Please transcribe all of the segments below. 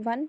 1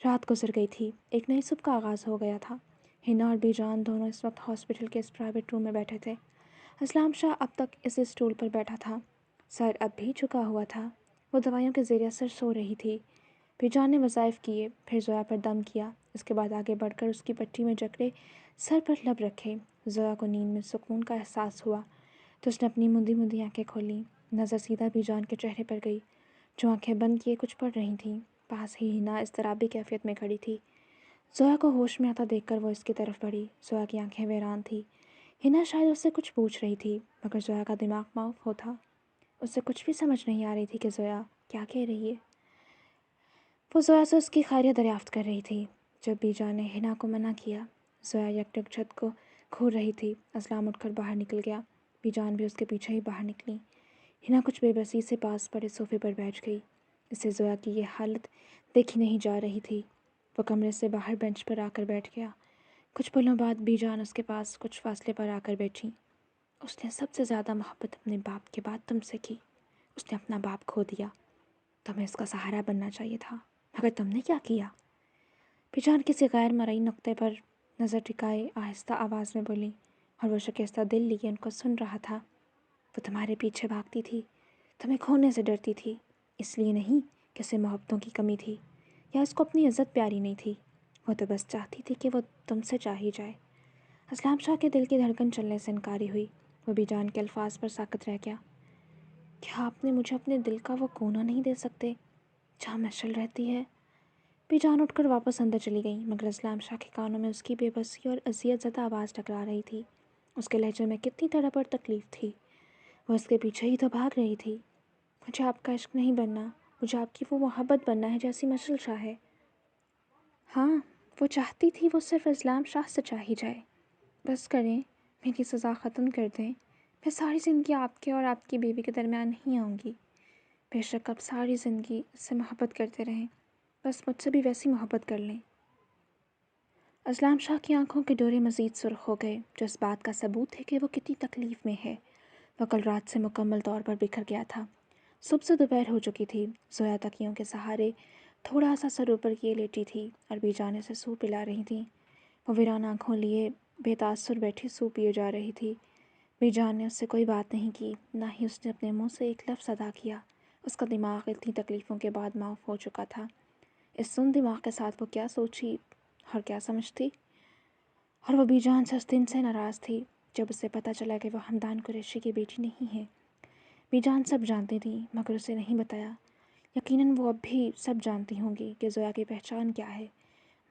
رات گزر گئی تھی، ایک نئی صبح کا آغاز ہو گیا تھا۔ ہنا اور بی جان دونوں اس وقت ہاسپٹل کے اس پرائیویٹ روم میں بیٹھے تھے۔ اسلام شاہ اب تک اسی اسٹول پر بیٹھا تھا، سر اب بھی جھکا ہوا تھا۔ وہ دوائیوں کے زیر اثر سو رہی تھی۔ بی جان نے وظائف کیے، پھر زویا پر دم کیا، اس کے بعد آگے بڑھ کر اس کی پٹی میں جکڑے سر پر لب رکھے۔ زویا کو نیند میں سکون کا احساس ہوا تو اس نے اپنی مندی مندی آنکھیں کھولیں۔ نظر سیدھا بی جان کے چہرے پر گئی، جو آنکھیں بند کیے کچھ پڑھ رہی تھیں۔ پاس ہی ہنا اضطرابی کیفیت میں کھڑی تھی۔ زویا کو ہوش میں آتا دیکھ کر وہ اس کی طرف بڑھی۔ زویا کی آنکھیں ویران تھیں۔ ہنا شاید اس سے کچھ پوچھ رہی تھی، مگر زویا کا دماغ معاف ہو تھا۔ اس سے کچھ بھی سمجھ نہیں آ رہی تھی کہ زویا کیا کہہ رہی ہے۔ وہ زویا سے اس کی خیریت دریافت کر رہی تھی جب بی جان نے ہنا کو منع کیا۔ زویا یکٹک چھت کو گھور رہی تھی۔ اسلام اٹھ کر باہر نکل گیا، بی جان بھی اس کے پیچھے ہی باہر نکلی۔ ہنا کچھ بے بسی سے پاس پڑے صوفے پر بیٹھ گئی۔ اسے زویا کی یہ حالت دیکھی نہیں جا رہی تھی۔ وہ کمرے سے باہر بینچ پر آ کر بیٹھ گیا۔ کچھ پلوں بعد بی جان اس کے پاس کچھ فاصلے پر آ کر بیٹھی۔ اس نے سب سے زیادہ محبت اپنے باپ کے بعد تم سے کی۔ اس نے اپنا باپ کھو دیا، تمہیں اس کا سہارا بننا چاہیے تھا، مگر تم نے کیا کیا؟ بی جان کسی غیر مرئی نقطے پر نظر ٹکائے آہستہ آواز میں بولی، اور وہ شکستہ دل لیے ان کو سن رہا تھا۔ وہ تمہارے پیچھے بھاگتی تھی، تمہیں کھونے سے ڈرتی تھی، اس لیے نہیں کہ اسے محبتوں کی کمی تھی یا اس کو اپنی عزت پیاری نہیں تھی، وہ تو بس چاہتی تھی کہ وہ تم سے چاہی جائے۔ اسلام شاہ کے دل کی دھڑکن چلنے سے انکاری ہوئی۔ وہ بی جان کے الفاظ پر ساکت رہ گیا۔ کیا آپ نے مجھے اپنے دل کا وہ کونا نہیں دے سکتے جہاں مشعل رہتی ہے؟ بی جان اٹھ کر واپس اندر چلی گئی، مگر اسلام شاہ کے کانوں میں اس کی بے بسی اور اذیت زدہ آواز ٹکرا رہی تھی۔ اس کے لہجے میں کتنی تڑپ اور تکلیف تھی۔ وہ اس کے پیچھے ہی تو بھاگ رہی تھی۔ مجھے آپ کا عشق نہیں بننا، مجھے آپ کی وہ محبت بننا ہے جیسی مشعل چاہے۔ ہاں، وہ چاہتی تھی وہ صرف اسلام شاہ سے چاہی جائے۔ بس کریں، میری سزا ختم کر دیں، میں ساری زندگی آپ کے اور آپ کی بیوی کے درمیان نہیں آؤں گی۔ بے شک آپ ساری زندگی اس سے محبت کرتے رہیں، بس مجھ سے بھی ویسی محبت کر لیں۔ اسلام شاہ کی آنکھوں کے ڈورے مزید سرخ ہو گئے، جو اس بات کا ثبوت ہے کہ وہ کتنی تکلیف میں ہے۔ وہ کل رات سے مکمل طور پر بکھر گیا تھا۔ صبح سے دوپہر ہو چکی تھی۔ زویا تکیوں کے سہارے تھوڑا سا سر اوپر کیے لیٹی تھی اور بی جان سے سوپ پلا رہی تھیں۔ وہ ویران آنکھوں لیے بے تاثر بیٹھی سوپ پیے جا رہی تھی۔ بی جان نے اس سے کوئی بات نہیں کی، نہ ہی اس نے اپنے منہ سے ایک لفظ ادا کیا۔ اس کا دماغ اتنی تکلیفوں کے بعد معاف ہو چکا تھا۔ اس سن دماغ کے ساتھ وہ کیا سوچی اور کیا سمجھتی؟ اور وہ بی جان سے اس دن سے ناراض تھی جب اسے پتہ چلا کہ وہ حمدان قریشی کی بیٹی نہیں ہے۔ بی جان سب جانتی تھی، مگر اسے نہیں بتایا۔ یقیناً وہ اب بھی سب جانتی ہوں گی کہ زویا کی پہچان کیا ہے،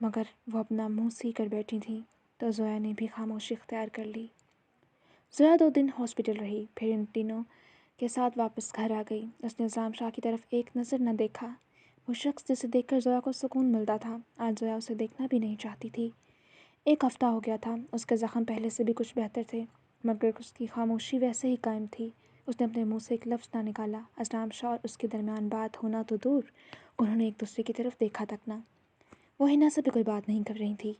مگر وہ اپنا منہ سی کر بیٹھی تھی تو زویا نے بھی خاموشی اختیار کر لی۔ زویا 2 دن ہاسپٹل رہی، پھر ان تینوں کے ساتھ واپس گھر آ گئی۔ اس نے اسلام شاہ کی طرف ایک نظر نہ دیکھا۔ وہ شخص جسے دیکھ کر زویا کو سکون ملتا تھا، آج زویا اسے دیکھنا بھی نہیں چاہتی تھی۔ 1 ہفتہ ہو گیا تھا، اس کے زخم پہلے سے بھی کچھ بہتر تھے، مگر اس کی خاموشی ویسے ہی قائم تھی۔ اس نے اپنے منہ سے ایک لفظ نہ نکالا۔ اسلام شاہ اور اس کے درمیان بات ہونا تو دور، انہوں نے ایک دوسرے کی طرف دیکھا تک نہ۔ وہ ہنا سے بھی کوئی بات نہیں کر رہی تھی،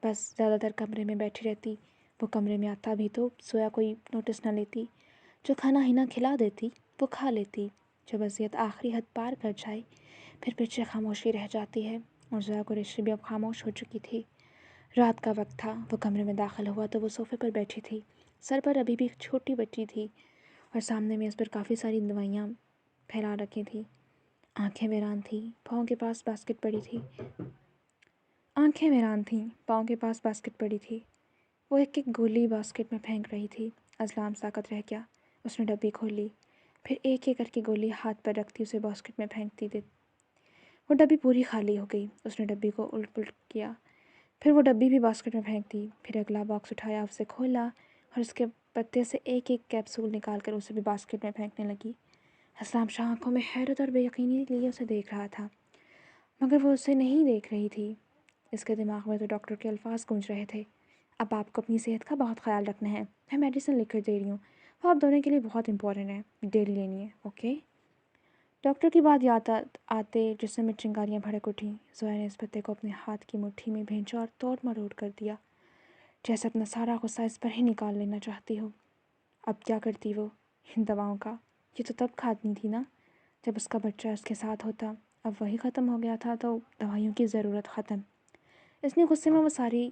بس زیادہ تر کمرے میں بیٹھی رہتی۔ وہ کمرے میں آتا بھی تو زویا کوئی نوٹس نہ لیتی۔ جو کھانا ہنا کھلا دیتی وہ کھا لیتی۔ جب اذیت آخری حد پار کر جائے پھر پیچھے خاموشی رہ جاتی ہے، اور زویا قریشی بھی اب خاموش ہو چکی تھی۔ رات کا وقت تھا۔ وہ کمرے میں داخل ہوا تو وہ صوفے پر بیٹھی تھی۔ سر پر ابھی بھی ایک چھوٹی بچی تھی اور سامنے میز پر کافی ساری دوائیاں پھیلا رکھی تھی۔ آنکھیں ویران تھیں، پاؤں کے پاس باسکٹ پڑی تھی۔ وہ ایک ایک گولی باسکٹ میں پھینک رہی تھی۔ اسلام ساکت رہ گیا۔ اس نے ڈبی کھولی، پھر ایک ایک کر کے گولی ہاتھ پر رکھتی اسے باسکٹ میں پھینکتی دے۔ وہ ڈبی پوری خالی ہو گئی۔ اس نے ڈبی کو الٹ پلٹ کیا، پھر وہ ڈبی بھی باسکٹ میں پھینک دی۔ پھر اگلا باکس اٹھایا، اسے کھولا اور اس کے پتے سے ایک ایک کیپسول نکال کر اسے بھی باسکٹ میں پھینکنے لگی۔ اسلام شاہ آنکھوں میں حیرت اور بے یقینی لیے اسے دیکھ رہا تھا، مگر وہ اسے نہیں دیکھ رہی تھی۔ اس کے دماغ میں تو ڈاکٹر کے الفاظ گونج رہے تھے، اب آپ کو اپنی صحت کا بہت خیال رکھنا ہے، میں میڈیسن لکھ کر دے رہی ہوں، وہ آپ دونوں کے لیے بہت امپورٹنٹ ہے، ڈیلی لینی ہے، اوکے؟ ڈاکٹر کی بات یاد آتے جسم میں چنگاریاں بھڑک اٹھیں۔ زویا نے اس پتے کو اپنے ہاتھ کی مٹھی میں بھینچا اور توڑ مروڑ کر دیا، جیسے اپنا سارا غصہ اس پر ہی نکال لینا چاہتی ہو۔ اب کیا کرتی وہ ان دواؤں کا؟ یہ تو تب کھانی تھی نا جب اس کا بچہ اس کے ساتھ ہوتا۔ اب وہی ختم ہو گیا تھا تو دوائیوں کی ضرورت ختم۔ اس نے غصے میں وہ ساری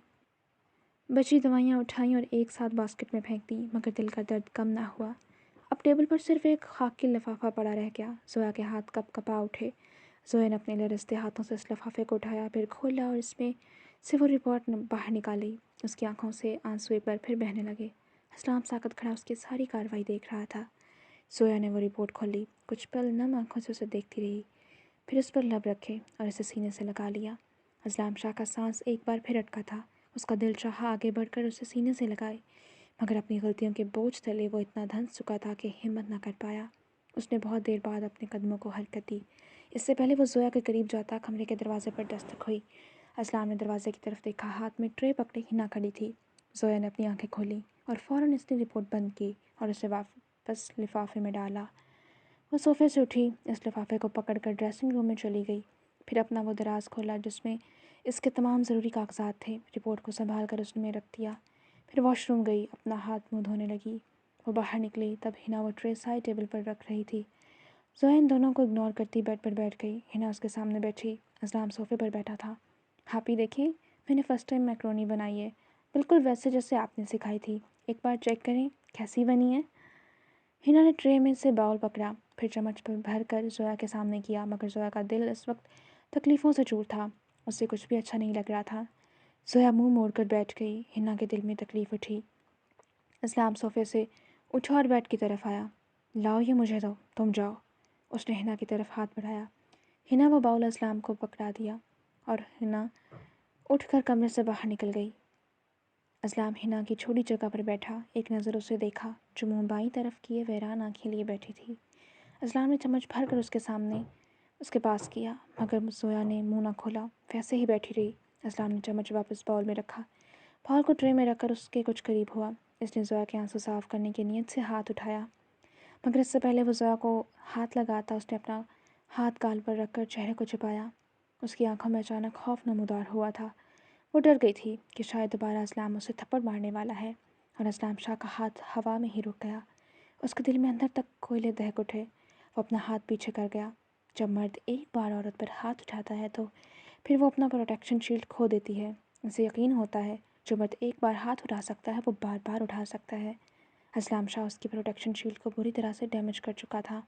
بچی دوائیاں اٹھائیں اور ایک ساتھ باسکٹ میں پھینک دیں، مگر دل کا درد کم نہ ہوا۔ اب ٹیبل پر صرف ایک خاک کی لفافہ پڑا رہ گیا۔ زویا کے ہاتھ کپ کپا اٹھے۔ زویا نے اپنے لرزتے ہاتھوں سے اس لفافے کو اٹھایا، پھر کھولا اور اس میں سے وہ رپورٹ باہر نکالی۔ اس کی آنکھوں سے آنسو ایک بار پھر بہنے لگے۔ اسلام ساکت کھڑا اس کی ساری کارروائی دیکھ رہا تھا۔ زویا نے وہ رپورٹ کھولی، کچھ پل نم آنکھوں سے اسے دیکھتی رہی، پھر اس پر لب رکھے اور اسے سینے سے لگا لیا۔ اسلام شاہ کا سانس ایک بار پھر اٹکا تھا۔ اس کا دل چاہا آگے بڑھ کر اسے سینے سے لگائے، مگر اپنی غلطیوں کے بوجھ تلے وہ اتنا دھنس چکا تھا کہ ہمت نہ کر پایا۔ اس نے بہت دیر بعد اپنے قدموں کو حرکت دی۔ اس سے پہلے وہ زویا کے قریب جاتا کمرے کے دروازے پر دستک ہوئی۔ اسلام نے دروازے کی طرف دیکھا، ہاتھ میں ٹرے پکڑے ہنا کھڑی تھی۔ زویا نے اپنی آنکھیں کھولیں اور فوراً اس نے رپورٹ بند کی اور اسے واپس لفافے میں ڈالا۔ وہ صوفے سے اٹھی، اس لفافے کو پکڑ کر ڈریسنگ روم میں چلی گئی، پھر اپنا وہ دراز کھولا جس میں اس کے تمام ضروری کاغذات تھے۔ رپورٹ کو سنبھال کر اس نے رکھ دیا، پھر واش روم گئی، اپنا ہاتھ منہ دھونے لگی۔ وہ باہر نکلی تب ہنا وہ ٹرے سائڈ ٹیبل پر رکھ رہی تھی۔ زویا ان دونوں کو اگنور کرتی بیڈ پر بیٹھ گئی۔ ہنا اس کے سامنے بیٹھی، اسلام صوفے پر بیٹھا تھا۔ آپ ہی دیکھیں، میں نے فرسٹ ٹائم میکرونی بنائی ہے، بالکل ویسے جیسے آپ نے سکھائی تھی، ایک بار چیک کریں کیسی بنی ہے۔ ہنا نے ٹرے میں سے باؤل پکڑا، پھر چمچ پر بھر کر زویا کے سامنے کیا، مگر زویا کا دل اس وقت تکلیفوں سے چور تھا، اس سے کچھ بھی اچھا نہیں لگ رہا تھا۔ زویا منہ موڑ کر بیٹھ گئی۔ ہنا کے دل میں تکلیف اٹھی۔ اسلام صوفے سے اٹھا اور بیڈ کی طرف آیا۔ لاؤ یہ مجھے دو، تم جاؤ۔ اس نے ہنا کی طرف ہاتھ بڑھایا۔ ہنا وہ باؤل اسلام کو پکڑا دیا اور ہنا اٹھ کر کمرے سے باہر نکل گئی۔ اسلام ہنا کی چھوٹی جگہ پر بیٹھا، ایک نظر اسے دیکھا جو منہ بائیں طرف کیے ویران آنکھیں لیے بیٹھی تھی۔ اسلام نے چمچ بھر کر اس کے پاس کیا، مگر زویا نے منہ نہ کھولا، ویسے ہی بیٹھی رہی۔ اسلام نے چمچ واپس باؤل میں رکھا، باؤل کو ٹرے میں رکھ کر اس کے کچھ قریب ہوا۔ اس نے زویا کے آنسو صاف کرنے کی نیت سے ہاتھ اٹھایا، مگر اس سے پہلے وہ زویا کو ہاتھ لگاتا اس نے اپنا ہاتھ گال پر رکھ کر چہرے کو چھپایا۔ اس کی آنکھوں میں اچانک خوف نمودار ہوا تھا۔ وہ ڈر گئی تھی کہ شاید دوبارہ اسلام اسے تھپڑ مارنے والا ہے، اور اسلام شاہ کا ہاتھ ہوا میں ہی رک گیا۔ اس کے دل میں اندر تک کوئلے دہک اٹھے۔ وہ اپنا ہاتھ پیچھے کر گیا۔ جب مرد ایک بار عورت پر ہاتھ اٹھاتا ہے تو پھر وہ اپنا پروٹیکشن شیلڈ کھو دیتی ہے۔ اسے یقین ہوتا ہے جو مرد ایک بار ہاتھ اٹھا سکتا ہے وہ بار بار اٹھا سکتا ہے۔ اسلام شاہ اس کی پروٹیکشن شیلڈ کو بری طرح سے ڈیمیج کر چکا تھا۔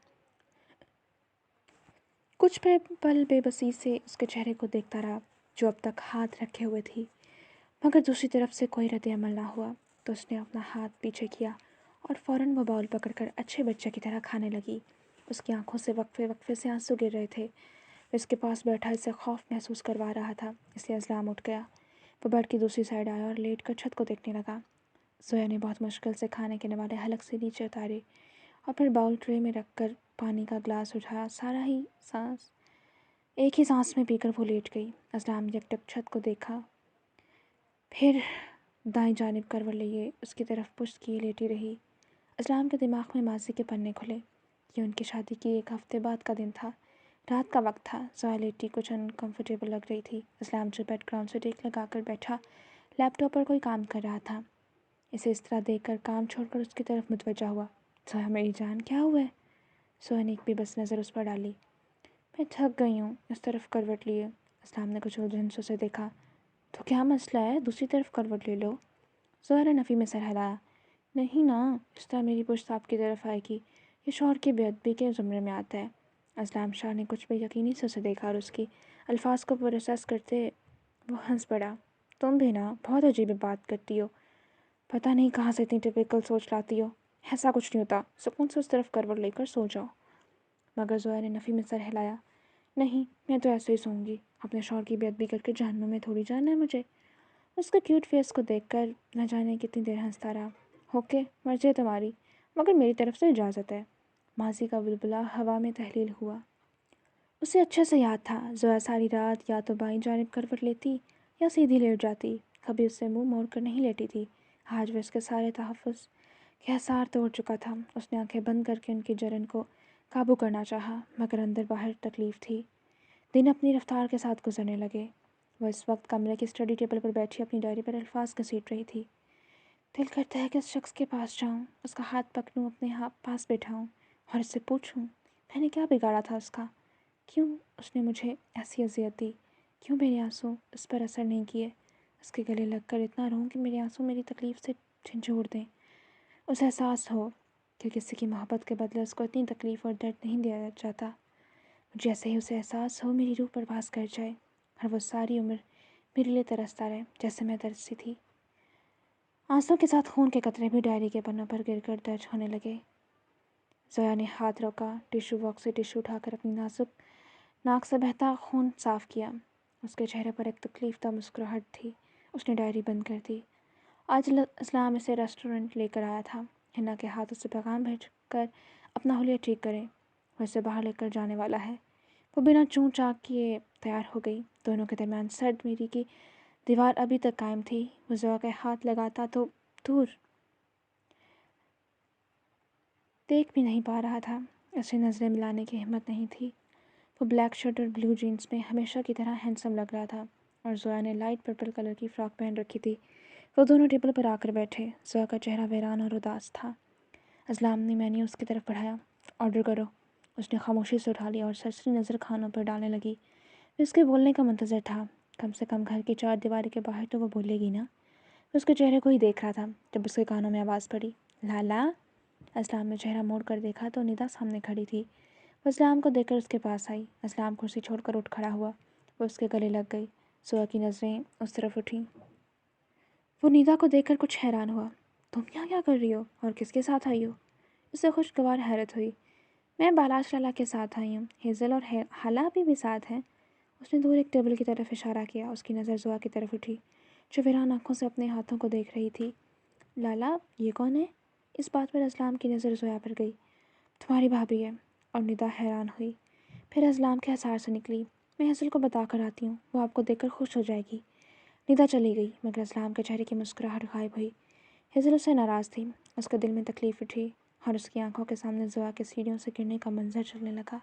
کچھ پل بے بسی سے اس کے چہرے کو دیکھتا رہا جو اب تک ہاتھ رکھے ہوئے تھی، مگر دوسری طرف سے کوئی رد عمل نہ ہوا تو اس نے اپنا ہاتھ پیچھے کیا اور فوراً وہ باؤل پکڑ کر اچھے بچے کی طرح کھانے لگی۔ اس کی آنکھوں سے وقفے وقفے سے آنسو گر رہے تھے۔ اس کے پاس بیٹھا اسے خوف محسوس کروا رہا تھا، اس لیے اسلام اٹھ گیا۔ وہ بیڈ کی دوسری سائڈ آیا اور لیٹ کر چھت کو دیکھنے لگا۔ زویا نے بہت مشکل سے کھانے کے والے حلق سے نیچے اتارے اور پھر باؤل ٹرے میں رکھ کر پانی کا گلاس اٹھایا، ایک ہی سانس میں پی کر وہ لیٹ گئی۔ اسلام یک ٹک چھت کو دیکھا، پھر دائیں جانب کروٹ لیے اس کی طرف پشت کیے لیٹی رہی۔ اسلام کے دماغ میں ماضی کے پنے کھلے۔ یہ ان کی شادی کی ایک ہفتے بعد کا دن تھا، رات کا وقت تھا۔ زویا لیٹی کچھ انکمفرٹیبل لگ رہی تھی۔ اسلام جو بیک گراؤنڈ سے ٹیک لگا کر بیٹھا لیپ ٹاپ پر کوئی کام کر رہا تھا، اسے اس طرح دیکھ کر کام چھوڑ کر اس کی طرف متوجہ ہوا۔ زویا میری جان، کیا ہوا ہے؟ زویا نے ایک بے بس نظر اس پر ڈالی۔ میں تھک گئی ہوں، اس طرف کروٹ لیے۔ اسلام نے کچھ الجھن سے اسے دیکھا۔ تو کیا مسئلہ ہے، دوسری طرف کروٹ لے لو۔ زویا نے نفی میں سر ہلایا۔ نہیں نا، اس طرح میری پشت آپ کی طرف آئے گی، یہ شوہر کی بے ادبی کے زمرے میں آتا ہے۔ اسلام شاہ نے کچھ بے یقینی سے اسے دیکھا اور اس کی الفاظ کو پروسیس کرتے وہ ہنس پڑا۔ تم بھی نا بہت عجیب بات کرتی ہو، پتہ نہیں کہاں سے اتنی ٹپیکل سوچ لاتی ہو۔ ایسا کچھ نہیں ہوتا، سکون سے اس طرف کروٹ لے کر سو جاؤ۔ مگر زویا نے نفی میں سر ہلایا۔ نہیں، میں تو ایسے ہی سوؤں گی، اپنے شوہر کی بے ادبی کر کے جہنم میں تھوڑی جانا ہے مجھے۔ اس کے کیوٹ فیس کو دیکھ کر نہ جانے کتنی دیر ہنستا رہا۔ اوکے، مرضی ہے تمہاری، مگر میری طرف سے اجازت ہے۔ ماضی کا بلبلہ ہوا میں تحلیل ہوا۔ اسے اچھے سے یاد تھا، زویا ساری رات یا تو بائیں جانب کروٹ لیتی یا سیدھی لیٹ جاتی، کبھی اس سے منہ موڑ کر نہیں لیٹی تھی۔ آج وہ اس کے سارے تحفظ کے حصار توڑ چکا تھا۔ اس نے آنکھیں بند کر کے ان کی جلن کو قابو کرنا چاہا، مگر اندر باہر تکلیف تھی۔ دن اپنی رفتار کے ساتھ گزرنے لگے۔ وہ اس وقت کمرے کی اسٹڈی ٹیبل پر بیٹھی اپنی ڈائری پر الفاظ گھسیٹ رہی تھی۔ دل کرتا ہے کہ اس شخص کے پاس جاؤں، اس کا ہاتھ پکڑوں، اپنے پاس بٹھاؤں اور اس سے پوچھوں میں نے کیا بگاڑا تھا اس کا، کیوں اس نے مجھے ایسی اذیت دی؟ کیوں میرے آنسو اس پر اثر نہیں کیے؟ اس کے گلے لگ کر اتنا روں کہ میرے آنسو میری تکلیف سے جھنجھوڑ دیں۔ اسے احساس ہو کہ کسی کی محبت کے بدلے اس کو اتنی تکلیف اور درد نہیں دیا جاتا۔ جیسے ہی اسے احساس ہو میری روح پرواز کر جائے اور وہ ساری عمر میرے لیے ترستا رہے جیسے میں ترسی تھی۔ آنسوں کے ساتھ خون کے قطرے بھی ڈائری کے پنوں پر گر کر درج ہونے لگے۔ زویا نے ہاتھ روکا، ٹیشو باکس سے ٹیشو اٹھا کر اپنی نازک ناک سے بہتا خون صاف کیا۔ اس کے چہرے پر ایک تکلیف دہ مسکراہٹ تھی۔ اس نے ڈائری بند کر دی۔ آج اسلام اسے ریسٹورنٹ لے کر آیا تھا۔ حنا کے ہاتھ اسے پیغام بھیج کر اپنا حلیہ ٹھیک کرے، وہ اسے باہر لے کر جانے والا ہے۔ وہ بنا چون چاک کیے تیار ہو گئی۔ دونوں کے درمیان سرد میری کی دیوار ابھی تک قائم تھی۔ وہ زویا کے ہاتھ لگاتا تو دور دیکھ بھی نہیں پا رہا تھا۔ اسے نظریں ملانے کی ہمت نہیں تھی۔ وہ بلیک شرٹ اور بلو جینس میں ہمیشہ کی طرح ہینڈسم لگ رہا تھا اور زویا نے لائٹ پرپل کلر کی فراک پہن رکھی تھی۔ وہ دونوں ٹیبل پر آ کر بیٹھے۔ زویا کا چہرہ ویران اور اداس تھا۔ اسلام نے مینیو اس کی طرف بڑھایا۔ آرڈر کرو۔ اس نے خاموشی سے اٹھا لیا اور سرسری نظر کھانوں پر ڈالنے لگی۔ وہ اس کے بولنے کا منتظر تھا۔ کم سے کم گھر کی چار دیواری کے باہر تو وہ بولے گی نا۔ وہ اس کے چہرے کو ہی دیکھ رہا تھا جب اس کے کانوں میں آواز پڑی، لالا۔ اسلام نے چہرہ موڑ کر دیکھا تو ندا سامنے کھڑی تھی۔ وہ اسلام کو دیکھ کر اس کے پاس آئی۔ اسلام کرسی چھوڑ کر اٹھ کھڑا ہوا۔ وہ اس کے گلے لگ گئی۔ زویا کی نظریں اس طرف اٹھیں۔ وہ ندا کو دیکھ کر کچھ حیران ہوا۔ تم یہاں کیا کر رہی ہو اور کس کے ساتھ آئی ہو؟ اسے خوشگوار حیرت ہوئی۔ میں بالاش لالا کے ساتھ آئی ہوں۔ ہیزل اور حلا بھی ساتھ ہیں۔ اس نے دور ایک ٹیبل کی طرف اشارہ کیا۔ اس کی نظر زویا کی طرف اٹھی جو ویران آنکھوں سے اپنے ہاتھوں کو دیکھ رہی تھی۔ لالا یہ کون ہے؟ اس بات پر اسلام کی نظر زویا پر گئی۔ تمہاری بھابھی ہے۔ اور ندا حیران ہوئی۔ پھر اسلام کے حصار سے نکلی، میں ہیزل کو بتا کر آتی ہوں، وہ آپ کو دیکھ کر خوش ہو جائے گی۔ ندا چلی گئی مگر اسلام کے چہرے کی مسکراہٹ غائب ہوئی۔ ہیزل اس سے ناراض تھی۔ اس کے دل میں تکلیف اٹھی اور اس کی آنکھوں کے سامنے زویا کے سیڑھیوں سے گرنے کا منظر چلنے لگا۔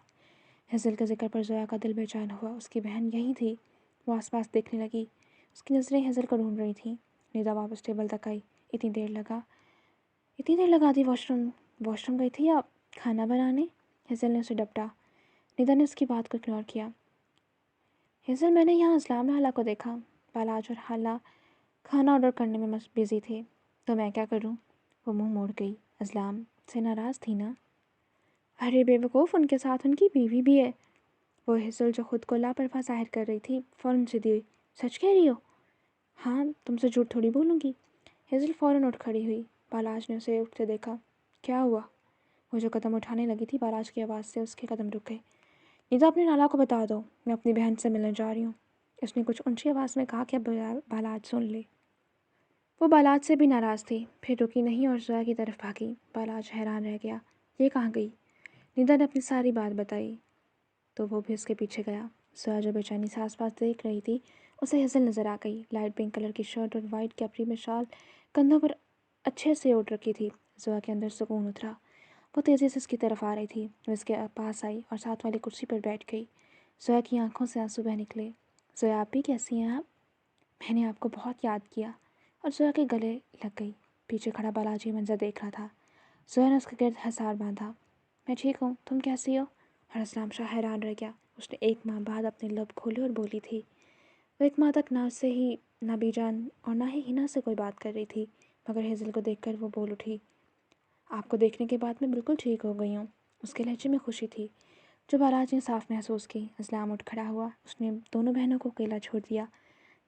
ہیزل کے ذکر پر زویا کا دل بے چین ہوا۔ اس کی بہن یہی تھی۔ وہ آس پاس دیکھنے لگی۔ اس کی نظریں ہیزل کو ڈھونڈ رہی تھیں۔ ندا واپس ٹیبل تک آئی۔ اتنی دیر لگا دی واش روم گئی تھی یا کھانا بنانے؟ ہیزل نے اسے ڈپٹا۔ ندا نے اس کی بات کو اگنور کیا۔ ہیزل میں نے یہاں اسلام لالا کو دیکھا۔ بالاج اور حالہ کھانا آرڈر کرنے میں بزی تھے تو میں کیا کروں؟ وہ منہ موڑ گئی۔ اسلام سے ناراض تھی نا؟ ارے بے وقوف، ان کے ساتھ ان کی بیوی بھی ہے۔ وہ ہیزل جو خود کو لاپرواہ ظاہر کر رہی تھی فوراً سیدھی ہوئی۔ سچ کہہ رہی ہو؟ ہاں، تم سے جھوٹ تھوڑی بولوں گی۔ ہیزل فوراً اٹھ کھڑی ہوئی۔ بالاج نے اسے اٹھتے دیکھا۔ کیا ہوا؟ وہ جو قدم اٹھانے لگی تھی بالاج کی آواز سے اس کے قدم رک گئے۔ ندا اپنے لالا کو بتا دو، میں اپنی بہن سے ملنے جا رہی ہوں۔ اس نے کچھ اونچی آواز میں کہا کہ بالاج سن لے۔ وہ بالاج سے بھی ناراض تھی، پھر رکی نہیں اور زویا کی طرف بھاگی۔ بالاج حیران رہ گیا، یہ کہاں گئی؟ ندا نے اپنی ساری بات بتائی تو وہ بھی اس کے پیچھے گیا۔ زویا جو بے چینی سے آس پاس دیکھ رہی تھی اسے ہیزل نظر آ گئی۔ لائٹ پنک کلر کی شرٹ اور وائٹ کیپری میں شال کندھوں پر اچھے سے اوڑھ رکھی تھی۔ زویا کے اندر سکون اترا۔ وہ تیزی سے اس کی طرف آ رہی تھی۔ وہ اس کے پاس آئی اور ساتھ والی کرسی پر بیٹھ گئی۔ زویا کی آنکھوں سے آنسو بہہ نکلے۔ زویا آپ بھی کیسی ہیں آپ؟ میں نے آپ کو بہت یاد کیا۔ اور زویا کے گلے لگ گئی۔ پیچھے کھڑا بالاجی منظر دیکھ رہا تھا۔ زویا نے اس کے گرد حصار باندھا۔ میں ٹھیک ہوں، تم کیسی ہو؟ اور اسلام شاہ حیران رہ گیا۔ اس نے 1 ماہ بعد اپنے لب کھولے اور بولی تھی۔ وہ 1 ماہ تک نہ بی جان اور نہ ہی ہنا سے کوئی بات کر رہی تھی مگر ہیزل کو دیکھ کر وہ بول اٹھی، آپ کو دیکھنے کے بعد میں بالکل ٹھیک ہو گئی ہوں۔ اس کے لہجے میں خوشی تھی جو بالاج نے صاف محسوس کی۔ اسلام اٹھ کھڑا ہوا۔ اس نے دونوں بہنوں کو اکیلا چھوڑ دیا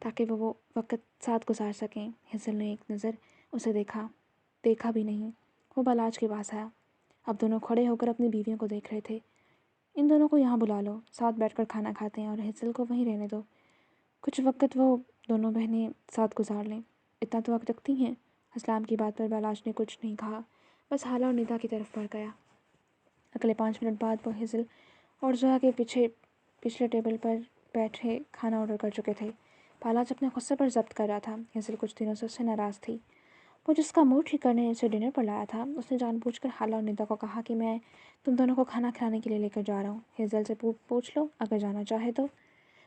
تاکہ وہ وقت ساتھ گزار سکیں۔ ہیزل نے ایک نظر اسے دیکھا بھی نہیں۔ وہ بالاج کے پاس آیا۔ اب دونوں کھڑے ہو کر اپنی بیویوں کو دیکھ رہے تھے۔ ان دونوں کو یہاں بلا لو، ساتھ بیٹھ کر کھانا کھاتے ہیں اور ہیزل کو وہیں رہنے دو، کچھ وقت وہ دونوں بہنیں ساتھ گزار لیں۔ اتنا تو وقت رکھتی ہیں؟ اسلام کی بات پر بالاج نے کچھ نہیں کہا، بس حالہ اور ندا کی طرف بڑھ گیا۔ اگلے 5 منٹ بعد وہ ہیزل اور زویا کے پچھلے ٹیبل پر بیٹھے کھانا آرڈر کر چکے تھے۔ بالاج اپنے غصے پر ضبط کر رہا تھا۔ ہیزل کچھ دنوں سے اس سے ناراض تھی۔ وہ جس کا موڈ ٹھیک کرنے اسے ڈنر پر لایا تھا، اس نے جان بوجھ کر حالہ اور ندا کو کہا کہ میں تم دونوں کو کھانا کھلانے کے لیے لے کر جا رہا ہوں، ہیزل سے پوچھ لو اگر جانا چاہے تو۔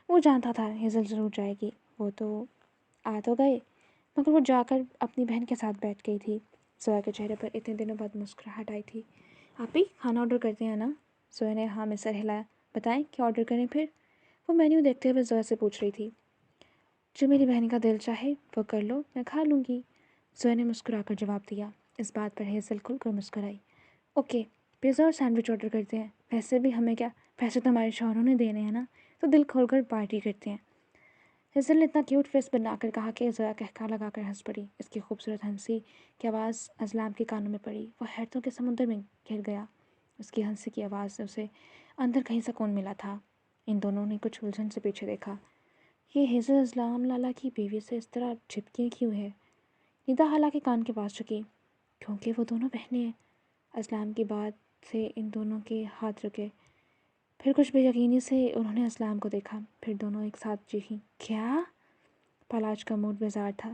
وہ جانتا تھا ہیزل ضرور جائے گی، وہ تو آ تو گئے مگر وہ جا کر اپنی بہن کے ساتھ بیٹھ گئی تھی۔ زویا کے چہرے پر اتنے دنوں بعد مسکراہٹ آئی تھی۔ آپ ہی کھانا آرڈر کرتے ہیں نا؟ زویا نے ہاں میں سر ہلایا۔ بتائیں کیا آرڈر کریں پھر؟ وہ مینیو دیکھتے ہوئے زویا سے پوچھ رہی تھی۔ جو میری بہن کا دل چاہے وہ کر لو، میں کھا لوں گی، زویا نے مسکرا کر جواب دیا۔ اس بات پر ہیزل کھل کر مسکرائی۔ اوکے، پیزا اور سینڈوچ آرڈر کرتے ہیں، ویسے بھی ہمیں کیا، پیسے تو ہمارے شوہروں نے دینے ہیں نا، تو دل کھول کر پارٹی کرتے ہیں۔ ہیزل نے اتنا کیوٹ فیس بنا کر کہا کہ زویا کہکا لگا کر ہنس پڑی۔ اس کی خوبصورت ہنسی کی آواز اسلام کے کانوں میں پڑی۔ وہ حیرتوں کے سمندر میں گر گیا۔ اس کی ہنسی کی آواز سے اسے اندر کہیں سکون ملا تھا۔ ان دونوں نے کچھ الجھن سے پیچھے دیکھا۔ یہ ہیزل اسلام لالا کی بیوی سے اس طرح چپکی کیوں ہے؟ ندا خالہ کے کان کے پاس جھکی۔ کیونکہ وہ دونوں بہنیں ہیں۔ اسلام کی بات سے ان دونوں کے ہاتھ رکے۔ پھر کچھ بے یقینی سے انہوں نے اسلام کو دیکھا، پھر دونوں ایک ساتھ چیخیں، کیا؟ پالاج کا موڈ بیزار تھا۔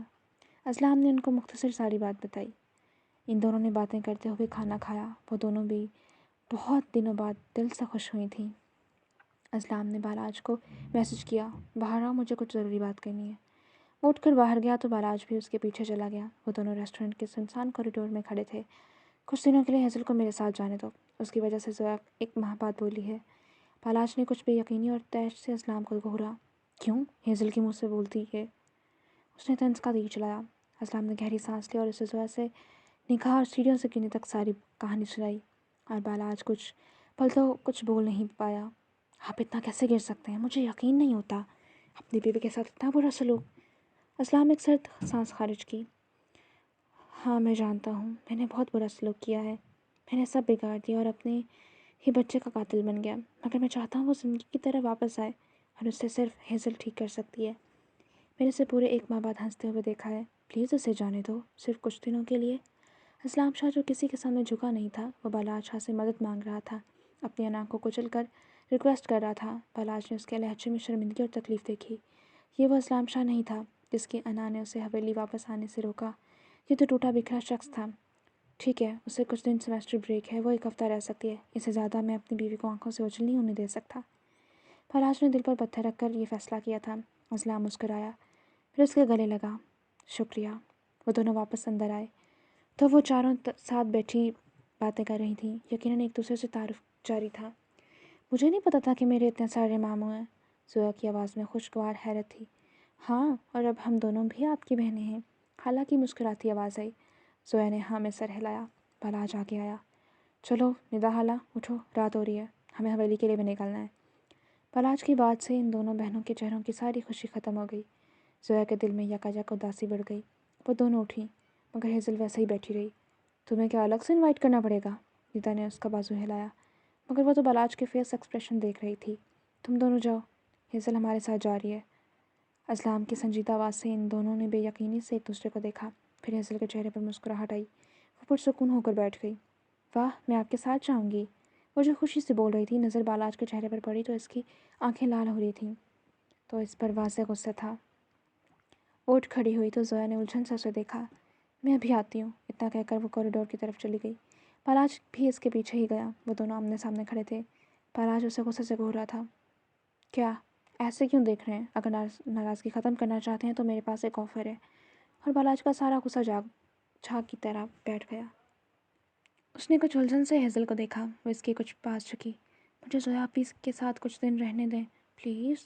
اسلام نے ان کو مختصر ساری بات بتائی۔ ان دونوں نے باتیں کرتے ہوئے کھانا کھایا۔ وہ دونوں بھی بہت دنوں بعد دل سے خوش ہوئی تھیں۔ اسلام نے بالاج کو میسج کیا، باہر آؤ، مجھے کچھ ضروری بات کرنی ہے۔ وہ اٹھ کر باہر گیا تو بالاج بھی اس کے پیچھے چلا گیا۔ وہ دونوں ریسٹورنٹ کے سنسان کوریڈور میں کھڑے تھے۔ کچھ دنوں کے لیے ہیزل کو میرے ساتھ جانے دو، اس کی وجہ سے زویا ایک ماہ بعد بولی ہے۔ بالاج نے کچھ بے یقینی اور تیش سے اسلام کو گھورا۔ کیوں؟ ہیزل کے منہ سے بولتی ہے۔ اس نے طنز کا تیر چلایا۔ اسلام نے گہری سانس لی اور اسے زویا سے نکاح اور سیڑھیوں سے گرنے تک ساری کہانی سنائی۔ اور بالاج کچھ پل تو کچھ بول نہیں پایا۔ آپ اتنا کیسے گر سکتے ہیں؟ مجھے یقین نہیں ہوتا، اپنی بیوی کے ساتھ اتنا برا سلوک۔ اسلام ایک سرد سانس خارج کی۔ ہاں میں جانتا ہوں، میں نے بہت برا سلوک کیا ہے، میں نے سب بگاڑ دیا اور اپنے ہی بچے کا قاتل بن گیا، مگر میں چاہتا ہوں وہ زندگی کی طرح واپس آئے اور اسے صرف ہیزل ٹھیک کر سکتی ہے۔ میں نے اسے پورے 1 ماہ بعد ہنستے ہوئے دیکھا ہے، پلیز اسے جانے دو، صرف کچھ دنوں کے لیے۔ اسلام شاہ جو کسی کے سامنے جھکا نہیں تھا، وہ بالاج شاہ سے مدد مانگ رہا تھا، اپنی انا کو کچل کر ریکویسٹ کر رہا تھا۔ بالاج نے اس کے لہجے میں شرمندگی اور تکلیف دیکھی۔ یہ وہ اسلام شاہ نہیں تھا جس کی انا نے اسے حویلی واپس آنے سے روکا۔ یہ تو ٹوٹا بکھرا شخص تھا۔ ٹھیک ہے، اسے کچھ دن سیمیسٹر بریک ہے، وہ 1 ہفتہ رہ سکتی ہے، اس سے زیادہ میں اپنی بیوی کو آنکھوں سے اوجھل نہیں ہونے دے سکتا۔ بالاج نے دل پر پتھر رکھ کر یہ فیصلہ کیا تھا۔ اسلام مسکرایا، پھر اس کے گلے لگا۔ شکریہ۔ وہ دونوں واپس اندر آئے تو وہ چاروں ساتھ بیٹھی باتیں کر رہی تھیں، یقیناً ایک دوسرے سے تعارف جاری تھا۔ مجھے نہیں پتا تھا کہ میرے اتنے سارے ماموں ہیں، زویا کی آواز میں خوشگوار حیرت تھی۔ ہاں، اور اب ہم دونوں بھی آپ کی بہنیں ہیں، خالہ کی مسکراتی آواز آئی۔ زویا نے ہاں میں سر ہلایا۔ بالاج آگے آیا۔ چلو ندا خالہ اٹھو، رات ہو رہی ہے، ہمیں حویلی کے لیے بھی نکلنا ہے۔ بالاج کی بات سے ان دونوں بہنوں کے چہروں کی ساری خوشی ختم ہو گئی۔ زویا کے دل میں یکایک اداسی بڑھ گئی۔ وہ دونوں اٹھیں، مگر ہیزل ویسے ہی بیٹھی رہی۔ تمہیں کیا الگ سے انوائٹ کرنا پڑے گا؟ ندا نے اس کا بازو ہلایا، مگر وہ تو بالاج کے فیس ایکسپریشن دیکھ رہی تھی۔ تم دونوں جاؤ، ہیزل ہمارے ساتھ جا رہی ہے۔ اسلام کی سنجیدہ آواز سے ان دونوں نے بے یقینی سے ایک دوسرے کو دیکھا، پھر ہیزل کے چہرے پر مسکراہٹ آئی۔ وہ پرسکون ہو کر بیٹھ گئی۔ واہ، میں آپ کے ساتھ جاؤں گی، وہ جو خوشی سے بول رہی تھی، نظر بالاج کے چہرے پر پڑی تو اس کی آنکھیں لال ہو رہی تھیں، تو اس پر واضح غصہ تھا۔ وہ اٹھ کھڑی ہوئی تو زویا نے الجھن سے اسے دیکھا۔ میں ابھی آتی ہوں، اتنا کہہ کر وہ کوریڈور کی طرف چلی گئی۔ بالاج بھی اس کے پیچھے ہی گیا۔ وہ دونوں آمنے سامنے کھڑے تھے۔ بالاج اسے غصے سے گھور رہا تھا۔ کیا ایسے کیوں دیکھ رہے ہیں؟ اگر ناراضگی ختم کرنا چاہتے ہیں تو میرے پاس ایک آفر ہے۔ اور بالاج کا سارا غصہ جھاگ کی طرح بیٹھ گیا۔ اس نے کچھ الجھن سے ہیزل کو دیکھا۔ وہ اس کے کچھ پاس جھکی۔ مجھے زویا آپی کے ساتھ کچھ دن رہنے دیں پلیز،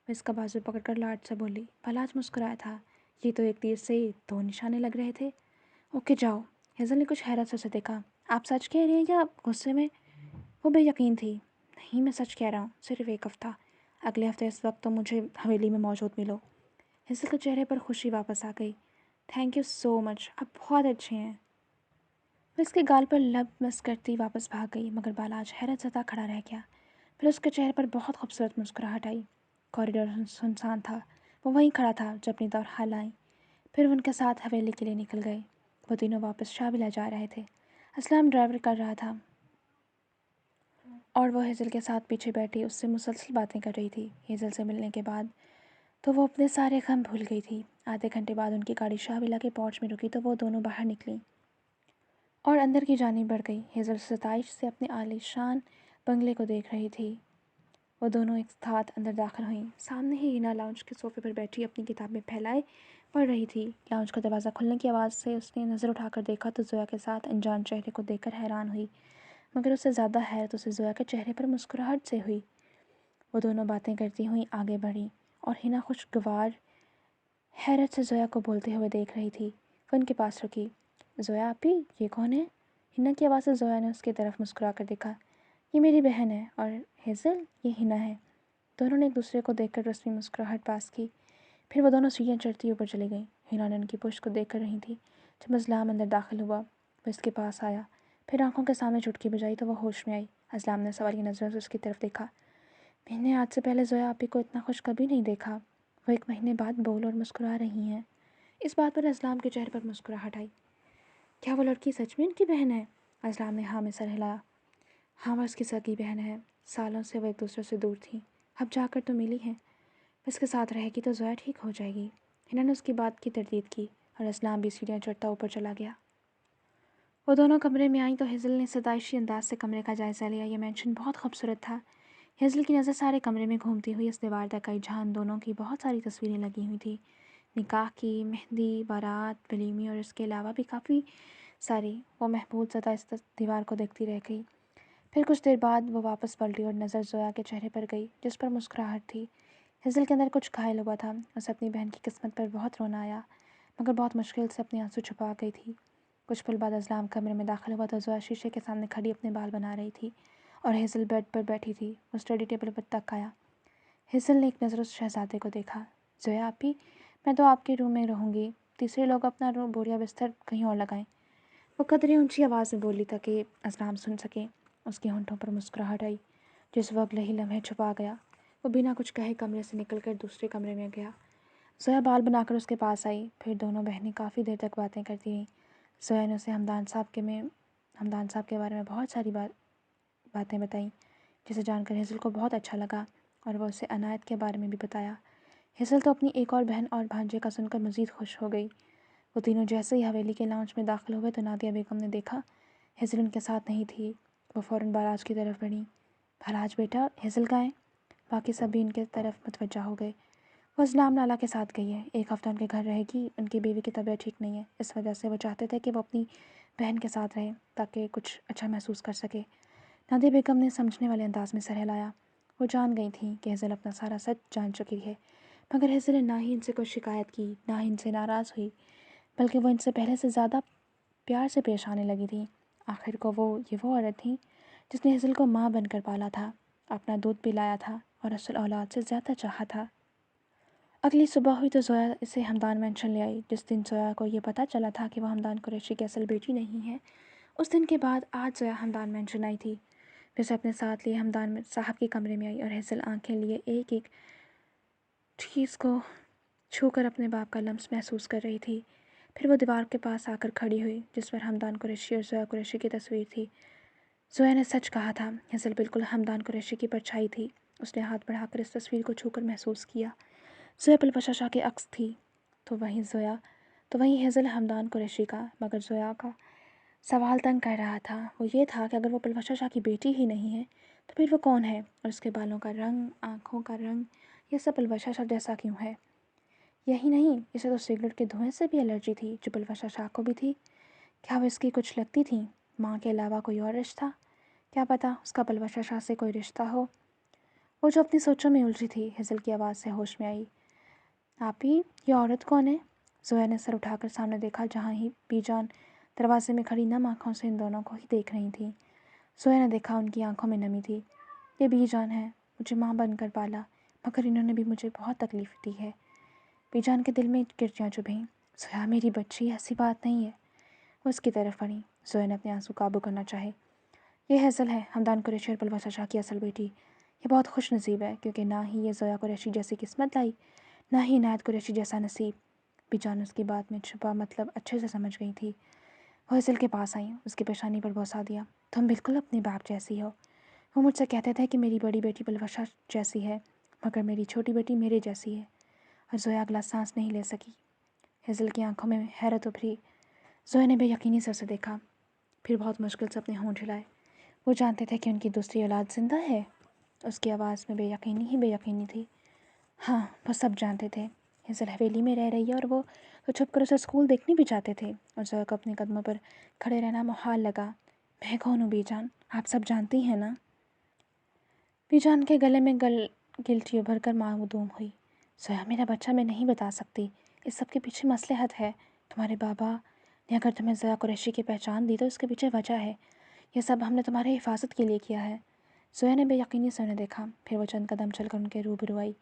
وہ اس کا بازو پکڑ کر لاڈ سے بولی۔ بالاج مسکرایا تھا، یہ تو ایک تیر سے 2 نشانے لگ رہے تھے۔ اوکے جاؤ۔ ہیزل نے کچھ حیرت سے اسے دیکھا۔ آپ سچ کہہ رہے ہیں یا غصے میں؟ وہ بے یقین تھی۔ نہیں، میں سچ کہہ رہا ہوں، صرف 1 ہفتہ، اگلے ہفتے اس وقت تو مجھے حویلی میں موجود ملو۔ ہیزل کے چہرے پر خوشی واپس آ گئی۔ تھینک یو سو مچ، آپ بہت اچھے ہیں۔ وہ اس کے گال پر لب مس کرتی واپس بھاگ گئی، مگر بالاج حیرت زدہ کھڑا رہ گیا۔ پھر اس کے چہرے پر بہت خوبصورت مسکراہٹ آئی۔ کوریڈور سنسان تھا۔ وہ وہیں کھڑا تھا جب ندا اور خالہ آئیں، پھر ان کے ساتھ حویلی کے لیے نکل گئے۔ وہ تینوں واپس شاہ جا رہے تھے۔ اسلام ڈرائیور کر رہا تھا اور وہ ہیزل کے ساتھ پیچھے بیٹھی اس سے مسلسل باتیں کر رہی تھی۔ ہیزل سے ملنے کے بعد تو وہ اپنے سارے غم بھول گئی تھی۔ آدھے گھنٹے بعد ان کی گاڑی شاہ کے پورچ میں رکی تو وہ دونوں باہر نکلیں اور اندر کی جانب بڑھ گئی۔ ہیزل ستائش سے اپنے عالی شان بنگلے کو دیکھ رہی تھی۔ وہ دونوں ایک ساتھ اندر داخل ہوئیں۔ سامنے ہی ہینا لاؤنج کے صوفے پر بیٹھی اپنی کتابیں پھیلائے پڑھ رہی تھی۔ لاؤنج کا دروازہ کھلنے کی آواز سے اس نے نظر اٹھا کر دیکھا تو زویا کے ساتھ انجان چہرے کو دیکھ کر حیران ہوئی، مگر اس سے زیادہ حیرت اسے زویا کے چہرے پر مسکراہٹ سے ہوئی۔ وہ دونوں باتیں کرتی ہوئی آگے بڑھیں اور ہنا خوشگوار حیرت سے زویا کو بولتے ہوئے دیکھ رہی تھی۔ وہ ان کے پاس رکی۔ زویا آپی، یہ کون ہے؟ ہنا کی آواز سے زویا نے اس کی طرف مسکرا کر دیکھا۔ یہ میری بہن ہے، اور ہیزل یہ ہنا ہے۔ دونوں نے ایک دوسرے کو دیکھ کر رسمی مسکراہٹ پاس کی۔ پھر وہ دونوں سیڑھیاں چڑھتی اوپر چلی گئیں۔ ہنا نے ان کی پشت کو دیکھ کر رہی تھی۔ جب اضلام اندر داخل ہوا، وہ اس کے پاس آیا، پھر آنکھوں کے سامنے چٹکی بجائی تو وہ ہوش میں آئی۔ اضلام نے سوالیہ نظروں سے اس کی طرف دیکھا۔ میں نے آج سے پہلے زویا آپی کو اتنا خوش کبھی نہیں دیکھا۔ وہ 1 مہینے بعد بول اور مسکرا رہی ہیں۔ اس بات پر اضلام کے چہرے پر مسکراہٹ آئی۔ کیا وہ لڑکی سچ میں ان کی بہن ہے؟ اضلام نے ہاں میں سر ہلایا۔ ہاں، وہ اس کی سگی بہن ہے۔ سالوں سے وہ ایک دوسرے سے دور تھیں، اب جا کر تو ملی ہیں۔ اس کے ساتھ رہے گی تو زویا ٹھیک ہو جائے گی۔ ہنا نے اس کی بات کی تردید کی اور اضلام بھی سیڑھیاں چڑھتا اوپر چلا گیا۔ وہ دونوں کمرے میں آئیں تو ہیزل نے ستائشی انداز سے کمرے کا جائزہ لیا۔ یہ مینشن بہت خوبصورت تھا۔ ہیزل کی نظر سارے کمرے میں گھومتی ہوئی اس دیوار تک آئی جہاں دونوں کی بہت ساری تصویریں لگی ہوئی تھیں، نکاح کی، مہندی، بارات، ولیمی اور اس کے علاوہ بھی کافی ساری۔ وہ محبول زدہ اس دیوار کو دیکھتی رہ گئی۔ پھر کچھ دیر بعد وہ واپس پلٹی اور نظر زویا کے چہرے پر گئی جس پر مسکراہٹ تھی۔ ہیزل کے اندر کچھ گھائل ہوا تھا۔ اسے اپنی بہن کی قسمت پر بہت رونا آیا، مگر بہت مشکل سے اپنے آنسو چھپا گئی تھی۔ کچھ پل بعد اضلام کمرے میں داخل ہوا تو زویا شیشے کے سامنے کھڑی اپنے بال بنا رہی تھی اور ہیزل بیڈ پر بیٹھی تھی۔ وہ اسٹڈی ٹیبل پر تک آیا۔ ہیزل نے ایک نظر اس شہزادے کو دیکھا۔ زویا آپی، میں تو آپ کے روم میں رہوں گی، تیسرے لوگ اپنا بوریا بستر کہیں اور لگائیں۔ وہ قدرے اونچی آواز میں بولی تاکہ اضلام سن سکیں۔ اس کے ہونٹوں پر مسکراہٹ آئی جس وہ اگلے ہی لمحے چھپا گیا۔ وہ بنا کچھ کہے کمرے سے نکل کر دوسرے کمرے میں گیا۔ زویا بال بنا کر اس کے پاس آئی۔ پھر دونوں بہنیں کافی دیر تک باتیں کرتی رہیں۔ زویا نے اسے ہمدان صاحب کے بارے میں بہت ساری باتیں بتائیں جسے جان کر ہیزل کو بہت اچھا لگا، اور وہ اسے عنایت کے بارے میں بھی بتایا۔ ہیزل تو اپنی ایک اور بہن اور بھانجے کا سن کر مزید خوش ہو گئی۔ وہ تینوں جیسے ہی حویلی کے لاؤنج میں داخل ہوئے تو نادیہ بیگم نے دیکھا ہیزل ان کے ساتھ نہیں تھی۔ وہ فوراً باراج کی طرف بڑھیں۔ باراج بیٹا، ہیزل کہاں ہے؟ باقی سب بھی ان کے طرف متوجہ ہو گئے۔ وہ اضلام لالا کے ساتھ گئی ہے، 1 ہفتہ ان کے گھر رہے گی۔ ان کی بیوی کی طبیعت ٹھیک نہیں ہے، اس وجہ سے وہ چاہتے تھے کہ وہ اپنی بہن کے ساتھ رہے تاکہ کچھ اچھا محسوس کر سکے۔ نادیہ بیگم نے سمجھنے والے انداز میں سر ہلایا۔ وہ جان گئی تھیں کہ ہیزل اپنا سارا سچ جان چکی ہے، مگر ہیزل نے نہ ہی ان سے کوئی شکایت کی، نہ ہی ان سے ناراض ہوئی، بلکہ وہ ان سے پہلے سے زیادہ پیار سے پیش آنے لگی تھی۔ آخر کو وہ عورت تھی جس نے ہیزل کو ماں بن کر پالا تھا، اپنا دودھ پلایا تھا اور اصل اولاد سے زیادہ چاہا تھا۔ اگلی صبح ہوئی تو زویا اسے ہمدان مینشن لے آئی۔ جس دن زویا کو یہ پتہ چلا تھا کہ وہ ہمدان قریشی کی اصل بیٹی نہیں ہے، اس دن کے بعد آج زویا ہمدان مینشن آئی تھی۔ پھر اسے اپنے ساتھ لیے ہمدان صاحب کے کمرے میں آئی اور ہیزل آنکھیں لیے ایک ایک چیز کو چھو کر اپنے باپ کا لمس محسوس کر رہی تھی۔ پھر وہ دیوار کے پاس آ کر کھڑی ہوئی جس پر ہمدان قریشی اور زویا قریشی کی تصویر تھی۔ زویا نے سچ کہا تھا، ہیزل بالکل ہمدان قریشی کی پرچھائی تھی۔ اس نے ہاتھ بڑھا کر اس تصویر کو چھو کر محسوس کیا۔ زویا پلوشا شاہ کے عکس تھی، تو وہیں ہیزل ہمدان قریشی کا۔ مگر زویا کا سوال تنگ کر رہا تھا، وہ یہ تھا کہ اگر وہ پلوشا شاہ کی بیٹی ہی نہیں ہے تو پھر وہ کون ہے، اور اس کے بالوں کا رنگ، آنکھوں کا رنگ، یہ سب پلوشا شاہ جیسا کیوں ہے؟ یہی نہیں، اسے تو سگریٹ کے دھوئیں سے بھی الرجی تھی جو پلوشا شاہ کو بھی تھی۔ کیا وہ اس کی کچھ لگتی تھی؟ ماں کے علاوہ کوئی اور رشتہ؟ کیا پتہ اس کا پلوشا شاہ سے کوئی رشتہ ہو؟ وہ جو اپنی سوچوں میں الجھی تھی، ہیزل کی آواز سے ہوش میں آئی۔ آپی، یہ عورت کون ہے؟ زویا نے سر اٹھا کر سامنے دیکھا جہاں ہی بی جان دروازے میں کھڑی نم آنکھوں سے ان دونوں کو ہی دیکھ رہی تھیں۔ زویا نے دیکھا ان کی آنکھوں میں نمی تھی۔ یہ بی جان ہے، مجھے ماں بن کر پالا، مگر انہوں نے بھی مجھے بہت تکلیف دی ہے۔ بی جان کے دل میں گرجیاں چبھیں۔ زویا میری بچی، ایسی بات نہیں ہے۔ وہ اس کی طرف بڑھی۔ زویا نے اپنے آنسو قابو کرنا چاہے۔ یہ ہیزل ہے، ہمدان قریشی اور پلوشا شاہ کی اصل بیٹی۔ یہ بہت خوش نصیب ہے کیونکہ نہ ہی یہ زویا قریشی جیسی قسمت لائی، نہ ہی عنایت قریشی جیسا نصیب۔ بی جان اس کی بات میں چھپا مطلب اچھے سے سمجھ گئی تھی۔ وہ ہیزل کے پاس آئیں، اس کی پیشانی پر بوسہ دیا۔ تم بالکل اپنے باپ جیسی ہو۔ وہ مجھ سے کہتے تھے کہ میری بڑی بیٹی پلوشا جیسی ہے، مگر میری چھوٹی بیٹی میرے جیسی ہے۔ اور زویا اگلا سانس نہیں لے سکی۔ ہیزل کی آنکھوں میں حیرت ابھری۔ زویا نے بے یقینی سے اسے دیکھا، پھر بہت مشکل سے اپنے ہونٹ ہلائے۔ وہ جانتے تھے کہ ان کی دوسری اولاد زندہ ہے؟ اس کی آواز میں بے یقینی تھی۔ ہاں، وہ سب جانتے تھے۔ ہیزل حویلی میں رہ رہی ہے اور وہ تو چھپ کر اسے اسکول دیکھنے بھی جاتے تھے، اور زویا کو اپنے قدموں پر کھڑے رہنا محال لگا۔ میں کون ہوں بی جان؟ آپ سب جانتی ہیں نا؟ بی جان کے گلے میں گلٹی ابھر کر معدوم ہوئی۔ زویا، میرا بچہ میں نہیں بتا سکتی، اس سب کے پیچھے مصلحت ہے۔ تمہارے بابا نے اگر تمہیں زویا قریشی کی پہچان دی تو اس کے پیچھے وجہ ہے۔ یہ سب ہم نے تمہاری حفاظت کے لیے کیا ہے۔ زویا نے بے یقینی سے انہیں دیکھا، پھر وہ چند قدم چل کر ان کے روبرو آئی۔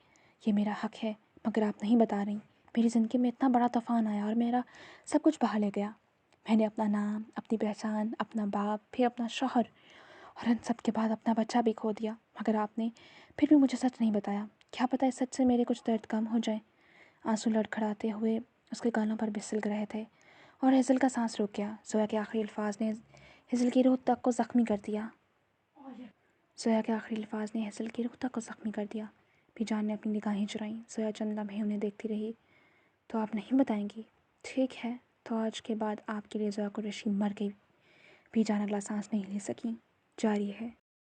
یہ میرا حق ہے، مگر آپ نہیں بتا رہی۔ میری زندگی میں اتنا بڑا طوفان آیا اور میرا سب کچھ بہا لے گیا۔ میں نے اپنا نام، اپنی پہچان، اپنا باپ، پھر اپنا شوہر اور ان سب کے بعد اپنا بچہ بھی کھو دیا، مگر آپ نے پھر بھی مجھے سچ نہیں بتایا۔ کیا پتہ اس سچ سے میرے کچھ درد کم ہو جائے۔ آنسو لڑکھڑاتے ہوئے اس کے گالوں پر بسلگ رہے تھے اور ہیزل کا سانس رک گیا۔ زویا کے آخری الفاظ نے ہیزل کی روح تک کو زخمی کر دیا۔ بھی جان نے اپنی نگاہیں چرائیں۔ زویا چند لمحے انہیں دیکھتی رہی۔ تو آپ نہیں بتائیں گی؟ ٹھیک ہے، تو آج کے بعد آپ کے لیے زویا قریشی مر گئی۔ بھی جان اگلا سانس نہیں لے سکیں۔ جاری ہے۔